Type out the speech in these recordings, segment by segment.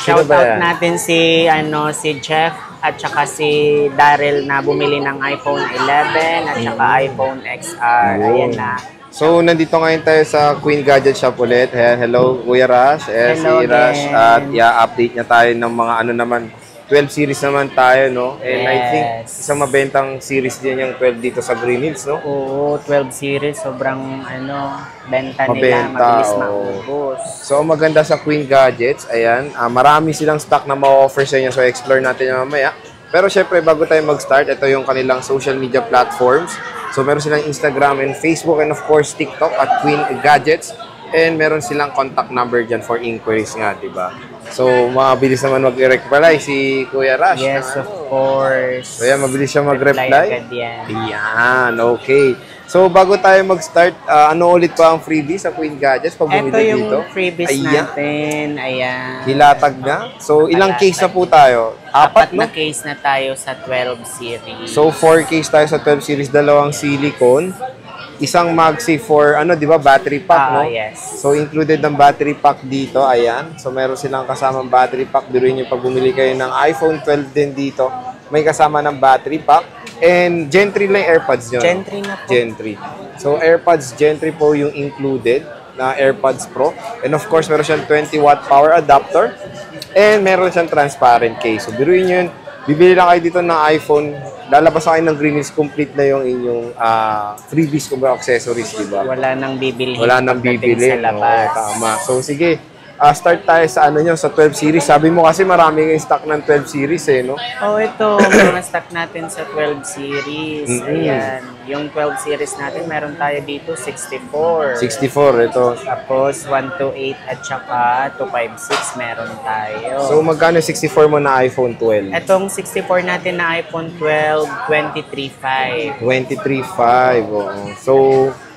Shout out natin si Jeff at saka si Daryl na bumili ng iPhone 11 at saka iPhone XR. Ayan na. So, nandito ngayon tayo sa Queen Gadget Shop ulit. Hello, Kuya Rush. Hello si Rush. At update niya tayo ng mga 12 series naman tayo, no? And I think isang mabentang series din yung 12 dito sa Green Hills, no? Oo, 12 series. Sobrang, benta nila. Mabilis maubos. So, maganda sa Queen Gadgets, ayan, marami silang stock na ma-offer sa inyo. So, explore natin yung mamaya. Pero syempre, bago tayo mag-start, ito yung kanilang social media platforms. So, meron silang Instagram and Facebook and of course, TikTok at Queen Gadgets. And meron silang contact number dyan for inquiries nga, diba? So, mabilis naman mag-reply si Kuya Rush. Yes, of course. So, yan, mabilis siya mag-reply. Agad yan. Ayan, okay. So, bago tayo mag-start, ano ulit pa ang freebies sa Queen Gadgets pag bumili dito? Ito yung freebies natin. Ayan. Hilatag na. So, ilang case na po tayo? Apat na case na tayo sa 12 series. So, 4 case tayo sa 12 series, dalawang silicone. Isang MagSafe for, di ba, battery pack, no? Yes. So, included ng battery pack dito, ayan. So, meron silang kasamang battery pack. Biruin nyo pag bumili kayo ng iPhone 12 din dito. May kasama ng battery pack. And Gen 3 lang AirPods nyo. Gen 3 na po. Gen 3. So, AirPods Gen 3 po yung included na AirPods Pro. And of course, meron siyang 20-watt power adapter. And meron siyang transparent case. So, biruin nyo yun. Bibili lang kayo dito ng iPhone, lalabas kayo ng Green Hills, complete na yung inyong freebies kung accessories, di ba? Wala nang bibili. Wala nang bibili. Sa labas. Tama. So, sige. Start tayo sa sa 12 series. Sabi mo kasi marami kayong stock ng 12 series ino? Ito, mga stock natin sa 12 series. Ayan. Yung 12 series natin, meron tayo dito 64. 64, ito. Tapos 128 at saka 256 meron tayo. So, magkano 64 mo na iPhone 12? Itong 64 natin na iPhone 12, 23.5. 23.5, oo. So,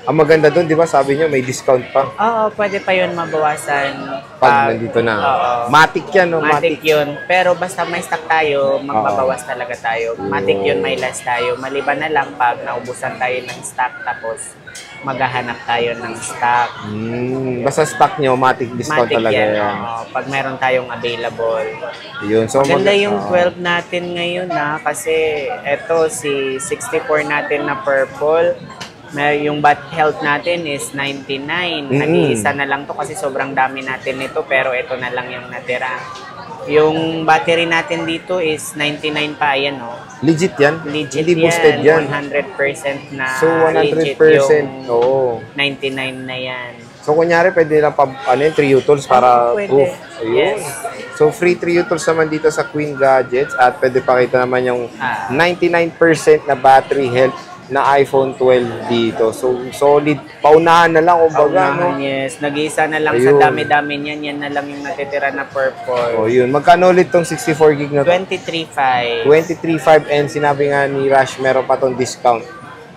ang maganda doon, di ba, sabi nyo, may discount pa. Oo, pwede pa yun mabawasan. Pag nandito na. Matic yan, no? Matic yun. Pero basta may stock tayo, magbabawas talaga tayo. Matic yun, may last tayo. Maliban na lang pag naubusan tayo ng stock, tapos maghahanap tayo ng stock. Basta stock nyo, Matic discount Matic talaga yan. Pag meron tayong available. Yun. So, maganda yung 12 natin ngayon kasi eto si 64 natin na purple. Yung bat health natin is 99. Nag-iisa na lang to kasi sobrang dami natin nito, pero ito na lang yung natira. Yung battery natin dito is 99 pa, ayan Legit yan? Legit. Hindi boosted yan. 100% na so, 100% legit yung 99 na yan. So, kunyari, pwede lang 3 U-tools para proof. Ayun. Yes. So, free 3 U-tools naman dito sa Queen Gadgets at pwede pakita naman yung 99% na battery health na iPhone 12 dito. So, solid. Paunahan na lang, kumbaga, no? Yes. Nag-iisa na lang sa dami-dami niyan. Yan na lang yung natitira na purple. Yun. Magkano ulit tong 64 gig na to? 23.5. 23.5 and sinabi nga ni Rush, meron pa tong discount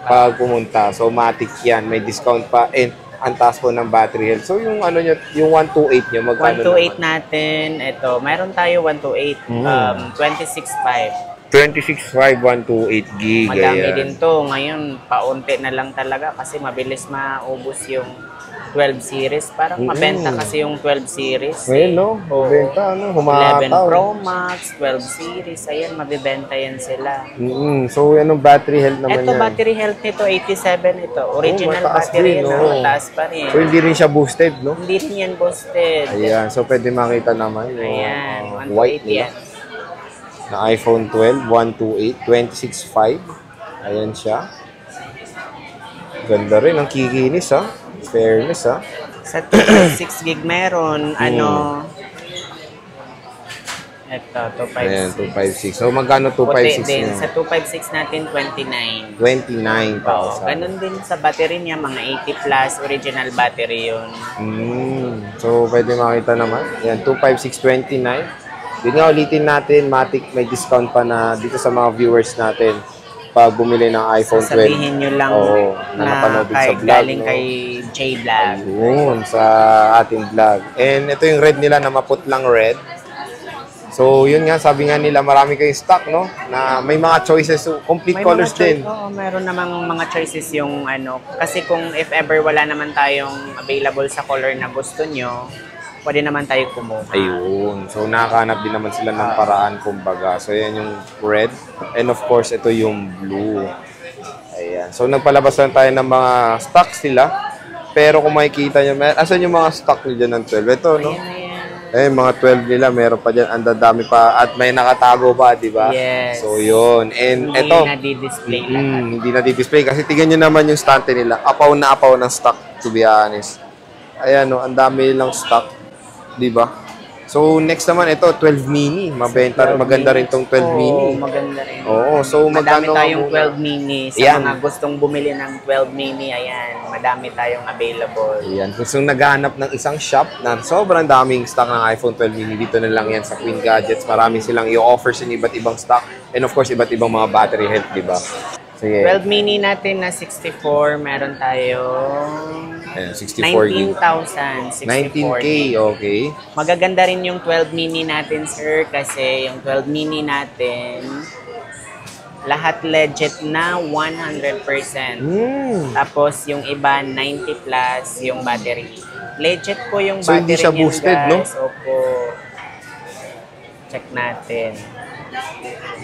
pag pumunta. So, Matic yan. May discount pa and ang taas po ng battery health. So, yung nyo, yung 128 nyo, magkano 128 natin. Ito, meron tayo 128. 26.5. 26.5, 128 gig. Madami din to. Ngayon, paunti na lang talaga kasi mabilis maubos yung 12 series. Parang mabenta kasi yung 12 series. Ngayon, no? Mabenta, humataw. 11 Pro Max, 12 series. Ayan, mabibenta yan sila. So, anong battery health naman ito, yan? battery health nito, 87 ito. Original battery na. Mataas pa rin. So, hindi rin siya boosted, no? Hindi rin yan boosted. Ayan, so pwede makita naman. Ayan, white 128 yan. Na iPhone 12, 128, 26.5. Ayan siya. Ganda rin, ang kikinis, Fairness, Sa 256 gig meron, ito, 256. Ayan, 256. So, magkano 256 din. niya? Sa 256 natin, 29. 29,000. Ganun din sa battery niya, mga 80 plus, original battery yun. So, pwede makita naman. Ayan, 256, 29. Yun nga, ulitin natin, Matic may discount pa na dito sa mga viewers natin pag bumili ng iPhone 12. Sabihin nyo lang na napanood sa vlog. Galing kay J-Vlog. Yun, sa ating vlog. And ito yung red nila na maputlang red. So, yun nga, sabi nga nila, marami kayong stock, no? Na may mga choices, complete may colors din. Oo, meron namang mga choices yung Kasi kung if ever wala naman tayong available sa color na gusto nyo, pwede naman tayo kumuha. Ayun. So, nakakahanap din naman sila ng paraan, kumbaga. So, yan yung red. And of course, ito yung blue. Ayan. So, nagpalabas lang tayo ng mga stocks nila. Pero kung makikita nyo, asan yung mga stock nyo dyan ng 12? Ito, no? Mga 12 nila, meron pa dyan. Ang dadami pa. At may nakatago pa, di ba? Yes. So, yun. And Hindi ito. na-display lahat. Hindi na-display. Kasi tingnan nyo naman yung stante nila. Apaw na apaw ng stock, to be honest. Ayan, no? Ang dami nilang stock. Di ba? So, next naman, ito, 12 mini. Maganda rin tong 12 mini. Maganda rin. Oo, so Madami magkano tayong muna? 12 mini. Sa Yan. mga gustong bumili ng 12 mini, ayan, madami tayong available. Ayan, kung naghahanap ng isang shop na sobrang daming stock ng iPhone 12 mini, dito na lang yan sa Queen Gadgets. Marami silang i-offer sa iba't ibang stock. And of course, iba't ibang mga battery health, di ba? Sige. 12 mini natin na 64, meron tayong Ayan, 64 gig. 19,000. 19K, okay. Magaganda rin yung 12 mini natin, sir, kasi yung 12 mini natin, lahat legit na 100%. Tapos yung iba, 90 plus yung battery. Legit po yung So, battery hindi siya niyan, boosted, guys. no? Opo. Check natin.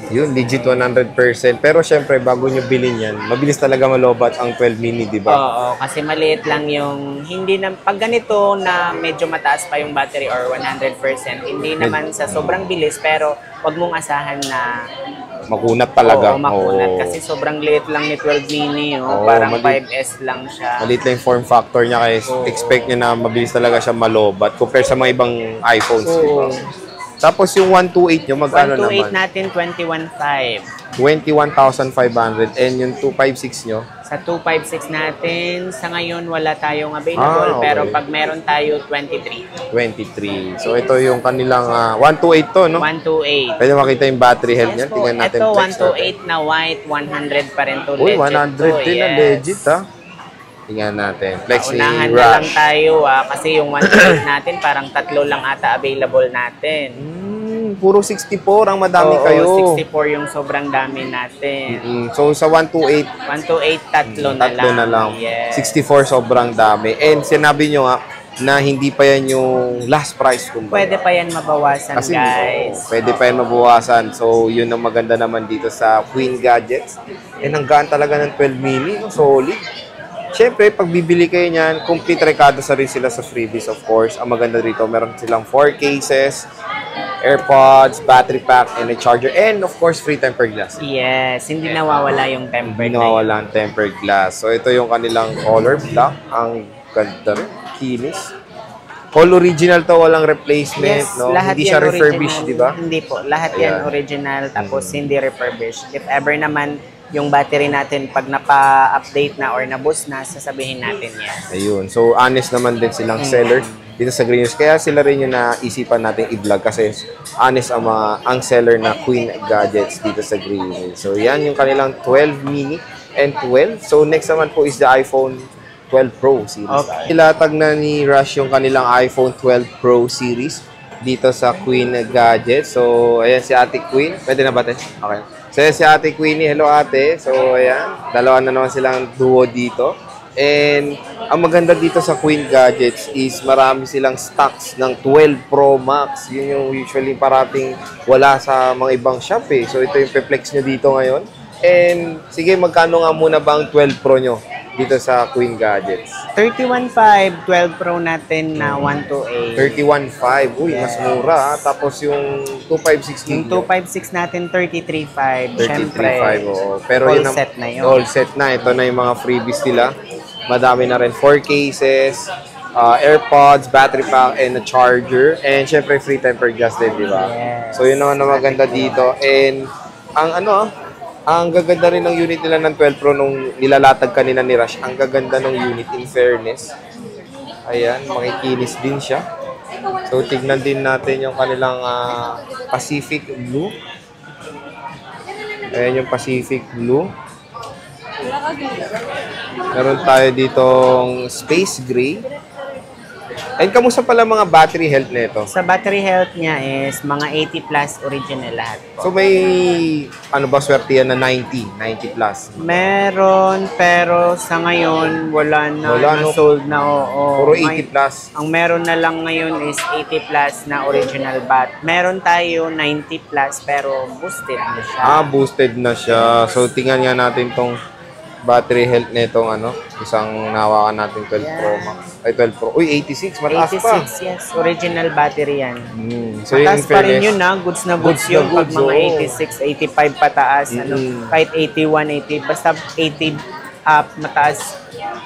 Yun, legit 100%. Pero syempre, bago nyo bilhin yan, mabilis talaga malobat ang 12 mini, di ba? Oo, kasi maliit lang yung, hindi na, pag ganito na medyo mataas pa yung battery or 100%, hindi naman sa sobrang bilis, pero wag mong asahan na Makunat talaga. Oo, makunat. Oo. Kasi sobrang liit lang ni 12 mini, Oo, parang maliit. 5S lang siya. Maliit lang yung form factor niya, kaya expect nyo na mabilis talaga siya malobat compare sa mga ibang iPhones, di ba? Tapos yung 128 nyo, magkano 128 naman? natin, 21,500. 21,500. And yung 256 nyo? Sa 256 natin, sa ngayon wala tayong available, okay. pero pag meron tayo, 23. 23. So ito yung kanilang 128 to, no? 128. Pwede makita yung battery health niya. Yes po, Tingnan natin. ito flex natin. 128 na white, 100 pa rin to. Uy, legit 100 to, din na yes. legit, ha? Tingnan natin. Flex ni Unahan na lang Rush. tayo, kasi yung 128 natin, parang tatlo lang ata available natin. Puro 64 ang madami Oo, kayo. 64 yung sobrang dami natin. So sa 128, 128, tatlo na lang. tatlo na lang. Yes. 64 sobrang dami. And sinabi nyo nga na hindi pa yan yung last price. Kumbaga. Pwede pa yan mabawasan, Kasi, guys. pwede pa yan mabawasan. So, yun ang maganda naman dito sa Queen Gadgets. And ang gaan talaga ng 12 mini, no? Solid. Siyempre, pag bibili kayo niyan, complete rekado sa rin sila sa freebies, of course. Ang maganda dito, meron silang 4 cases, AirPods, battery pack, and a charger. And, of course, free tempered glass. Yes, hindi nawawala yung tempered Hindi na yun. nawawala ang tempered glass. So, ito yung kanilang color black. Ang ganda rin. Kinis. All original to, walang replacement, Yes, no? lahat Hindi yan siya refurbished, original. di ba? Hindi po. Lahat Ayan. yan original, tapos hindi refurbished. If ever naman yung battery natin, pag napa-update na or na-boost na, sasabihin natin yan. Ayun. So, honest naman din silang seller dito sa Green News. Kaya sila rin yung naisipan natin i-vlog kasi honest ang seller na Queen Gadgets dito sa Green News. So, yan yung kanilang 12 mini and 12. So, next naman po is the iPhone 12 Pro series. Okay. Ilatag na ni Rush yung kanilang iPhone 12 Pro series dito sa Queen Gadgets. So, ayan si Ate Queen. Pwede na ba tayo? Okay. So, ayan si Ate Queenie. Hello, ate. So, ayan. Dalawa na naman silang duo dito. And, ang maganda dito sa Queen Gadgets is marami silang stocks ng 12 Pro Max. Yun yung usually parating wala sa mga ibang shop eh. So, ito yung pe-flex nyo dito ngayon. And, sige, magkano nga muna ba ang 12 Pro nyo dito sa Queen Gadgets? 31.5, 12 Pro natin na 128. 31.5. Uy, mas mura ha. Tapos yung 256 Yung gig nyo. 256 natin, 33.5. Syempre, 33.5, oo. Pero all yun ang, set na yun. All set na. Ito na yung mga freebies nila. Madami na rin. 4 cases, AirPods, battery pack, and a charger. And syempre, free tempered glass din, di ba? Yes. So, yun naman ang maganda dito. And, ang gaganda rin ng unit nila ng 12 Pro nung nilalatag kanina ni Rush. Ang gaganda ng unit, in fairness. Ayan, makikinis din siya. So, tignan din natin yung kanilang Pacific Blue. Ayan yung Pacific Blue. Meron tayo ditong Space Gray. And kamusta pala mga battery health nito? Sa battery health niya is mga 80 plus original lahat po. So may ano ba swerte yan na 90 plus? Meron, pero sa ngayon wala na, Wala, no? sold na, oo. Puro 80 plus. Ang meron na lang ngayon is 80 plus na original bat. Meron tayo 90 plus pero boosted na siya. Boosted na siya. So tingnan nga natin tong battery health nitong ano, isang nawakan natin 12 Pro Max. Ay 12 Pro. Uy, 86, mataas pa. 86, yes. Original battery yan. So yung Mataas pa rin yun na. Goods na goods yung good. goods, Mga oo. 86, 85 pataas. Ano, kahit 81, 80. Basta 80 up, mataas.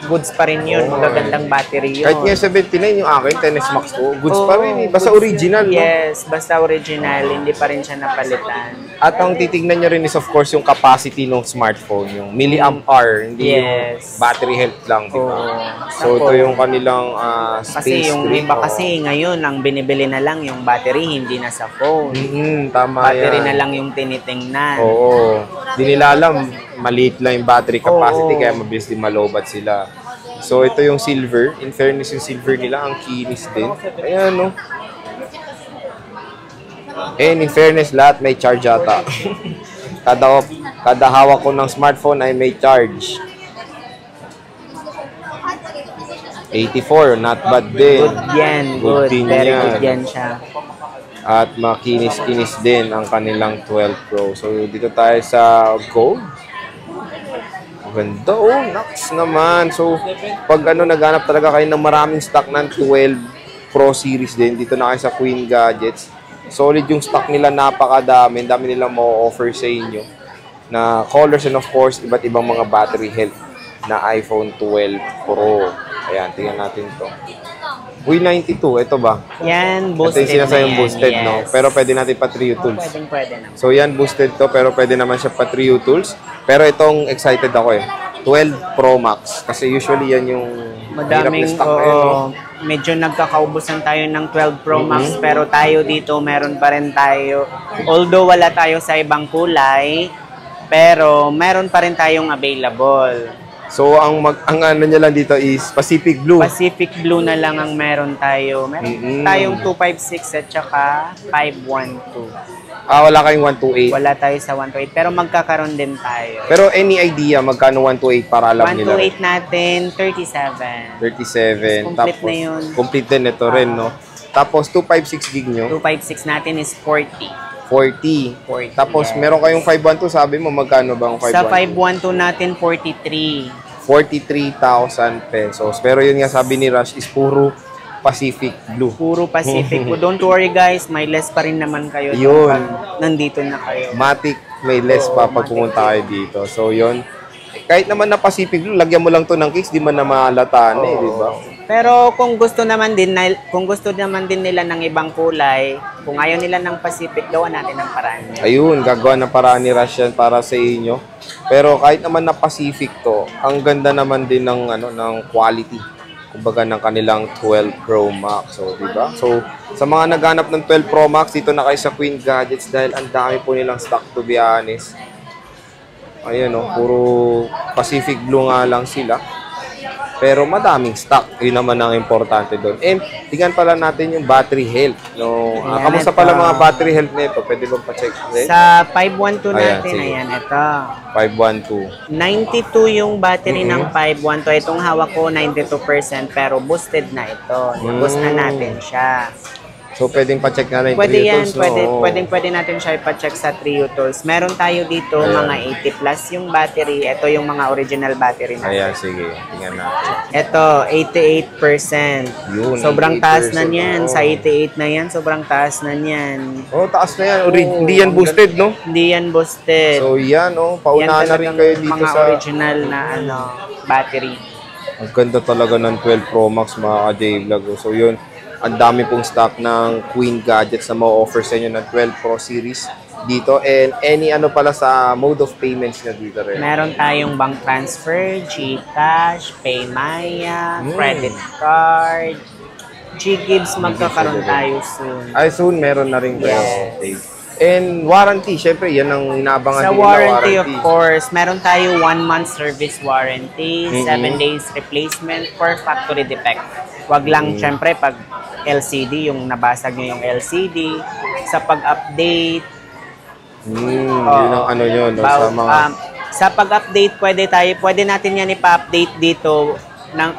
Goods pa rin yun. Magagandang battery yun. Kahit nga 79 yung akin, 10S Max 2, goods pa rin eh. Basta goods original, no? Yes, basta original. Hindi pa rin siya napalitan. At ang titignan nyo rin is of course yung capacity ng smartphone, yung milliamp hour, hindi Yes. yung battery health lang, di ba? Oo. So ito yung kanilang Kasi space yung grid. iba kasi ngayon, ang binibili na lang yung battery, hindi na sa phone. Tama Battery yan. na lang yung tinitingnan. Oo. Di nila alam, maliit lang yung battery capacity, Oo. kaya mabilis din malobat sila. So ito yung silver. In fairness, yung silver nila, ang kinis din. Ayan, no? And in fairness, lahat may charge ata. kada hawak ko ng smartphone ay may charge. 84, not bad din. Good yan, good. din Very yan. good yan siya. At makinis-kinis din ang kanilang 12 Pro. So dito tayo sa gold. Ganda, oh, naks naman. So pag naghanap talaga kayo ng maraming stock ng 12 Pro series din, dito na kayo sa Queen Gadgets. Solid yung stock nila, napakadami. Dami nilang ma-offer sa inyo na colors and of course, iba't ibang mga battery health na iPhone 12 Pro. Ayan, tingnan natin to. Uy, 92. Ito ba? Yan, Ito boosted yung sinasayang na yan. boosted, Yes. no? Pero pwede natin pa Trio Tools. Pwede naman. So, yan, boosted to. Pero pwede naman siya pa Trio Tools. Pero itong excited ako eh. 12 Pro Max. Kasi usually yan yung hirap na Madaming, stock na yun, no? medyo nagkakaubusan tayo ng 12 Pro Max, pero tayo dito, meron pa rin tayo. Although wala tayo sa ibang kulay, pero meron pa rin tayong available. So, ang ano niya lang dito is Pacific Blue. Pacific Blue na lang ang meron tayo. Meron tayong 256 at saka 512. Wala kayong 128. Wala tayo sa 128, pero magkakaroon din tayo. Pero any idea magkano 128 para alam nila? 128 natin, 37. 37. Complete Tapos, na yun. Complete din ito rin, no? Tapos, 256 gig nyo. 256 natin is 40. 40. 40, Tapos, yes. meron kayong 512. Sabi mo, magkano ba ang 512? Sa 512 natin, 43. 43,000 pesos. Pero yun nga sabi ni Rush is puro Pacific Blue. Puro Pacific. Don't worry guys, may less pa rin naman kayo. Yun. Pag nandito na kayo. Matic may less pa pag pumunta kayo dito. So yun. Kahit naman na Pacific Blue, lagyan mo lang to ng case, di man na mahalata eh, di ba? Pero kung gusto naman din nila ng ibang kulay, kung ayaw nila ng Pacific, gawa natin ang paraan niya. Ayun, gagawa ng paraan ni Rush yan para sa inyo. Pero kahit naman na Pacific to, ang ganda naman din ng ng quality. Kumbaga ng kanilang 12 Pro Max. So, di ba? So, sa mga naghanap ng 12 Pro Max, dito na kayo sa Queen Gadgets dahil ang dami po nilang stock, to be honest. Ayun, puro Pacific Blue nga lang sila. Pero madaming stock. Yun naman ang importante doon. And tingnan pala natin yung battery health. Ayan, Kamusta pala mga battery health nito? Pwede bang pa-check ulit? Sa 512 Ayan, natin, sige. ayan, ito. 512. 92 yung battery ng 512. Itong hawak ko, 92%, pero boosted na ito. Boost na natin siya. So, pwedeng pa-check na rin Pwede Trio yan, Tools, no? pwede natin siya ipa-check sa Trio Tools. Meron tayo dito Ayan. mga 80 plus yung battery. Ito yung mga original battery natin. Ayan, sige. Tingnan natin. Ito, 88%. Yun, Sobrang 88%, taas na niyan. oo. Sa 88 na yan, sobrang taas na niyan. Oh, taas na yan. Hindi yan boosted, no? Hindi yan boosted. So, yan, yan paunahan na rin talagang kayo dito mga sa... original na battery. Ang ganda talaga ng 12 Pro Max, mga ka-J-Vlog. So, yun. Ang dami pong stock ng Queen Gadgets na ma-offer sa inyo ng 12 Pro series dito. And any pala sa mode of payments na dito rin. Meron tayong bank transfer, GCash, Paymaya, credit card, G-Gives, magkakaroon tayo soon. Ay, soon meron na rin kayo. Okay. And warranty, syempre, yan ang inaabangan Sa din nila, warranty, of course, meron tayo 1 month service warranty, 7 days replacement for factory defect. Wag lang, syempre, pag LCD, yung nabasag nyo yung LCD, sa pag-update, Yun ang ano yun, no? Sa mga... sa pag-update, pwede natin yan ipa-update dito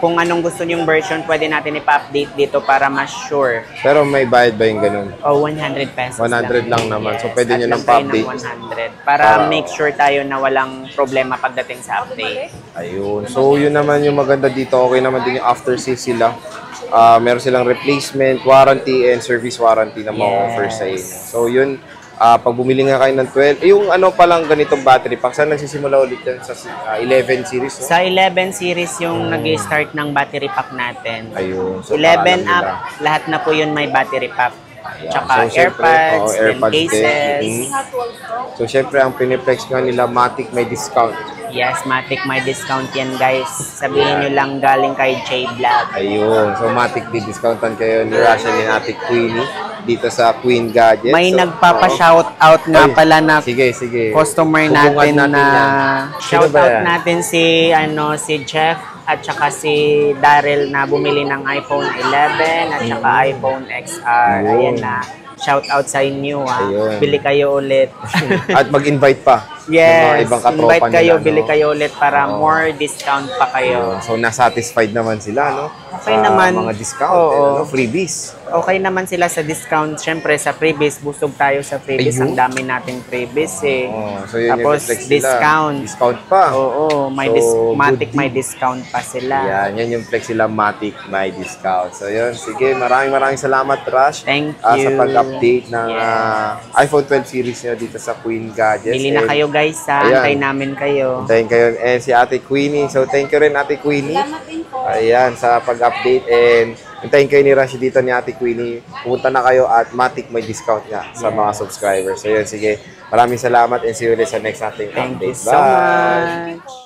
kung anong gusto nyong version, pwede natin ipa-update dito para mas sure. Pero may bayad ba yung ganun? 100 pesos 100 lang naman. So, pwede nyo lang nang pa-update. 100 para make sure tayo na walang problema pagdating sa update. Ayun. So, yun naman yung maganda dito. Okay naman din yung after sales sila. Meron silang replacement, warranty, and service warranty na ma-offer sa inyo. So, yun. Pag bumili nga kayo ng 12, yung ano pa lang ganitong battery pack, saan nagsisimula ulit yan sa 11 series? No? Sa 11 series yung nag-start ng battery pack natin. Ayun. So, 11 up, lahat na po yun may battery pack. Tsaka so, AirPods, then cases. So, syempre, ang piniplex nga nila, Matic may discount. Yes, Matic may discount yan, guys. Sabihin nyo lang galing kay J-Vlog. Ayun. So, Matic di-discountan kayo ni Rasha ni Ate Queenie dito sa Queen Gadgets. May so, nagpapa-shoutout nga pala na sige. customer Hubungan natin na shoutout yan? natin si Jeff at saka si Daryl na bumili ng iPhone 11 at saka iPhone XR. Ayan na. Shoutout sa inyo, ha. Ayun. Bili kayo ulit. At mag-invite pa. Yes, ibang katropa invite kayo, nila, bili no? kayo ulit para more discount pa kayo. So, nasatisfied naman sila, no? Okay sa naman. mga discount, no? Freebies. Okay naman sila sa discount. Siyempre, sa freebies, busog tayo sa freebies. Ayun. Ang dami nating freebies, eh. So, yun Tapos, yung reflex nila. discount. Discount pa. Oo, So, Matic good may deal. discount pa sila. Yan yung flex sila, Matic may discount. So, yun. Sige, maraming salamat, Rush. Thank Sa you. pag-update ng iPhone 12 series nyo dito sa Queen Gadgets. Bili na kayo, guys, ha. Ayan. Antay namin kayo. Hintayin kayo. And si Ate Queenie. So, thank you rin, Ate Queenie. Salamat din po. Ayan, sa pag-update. And hintayin kayo ni Rashi dito ni Ate Queenie. Pumunta na kayo at Matic may discount nga sa mga subscribers. So, yun, sige. Maraming salamat and see you ulit sa next nating Thank you update. so much.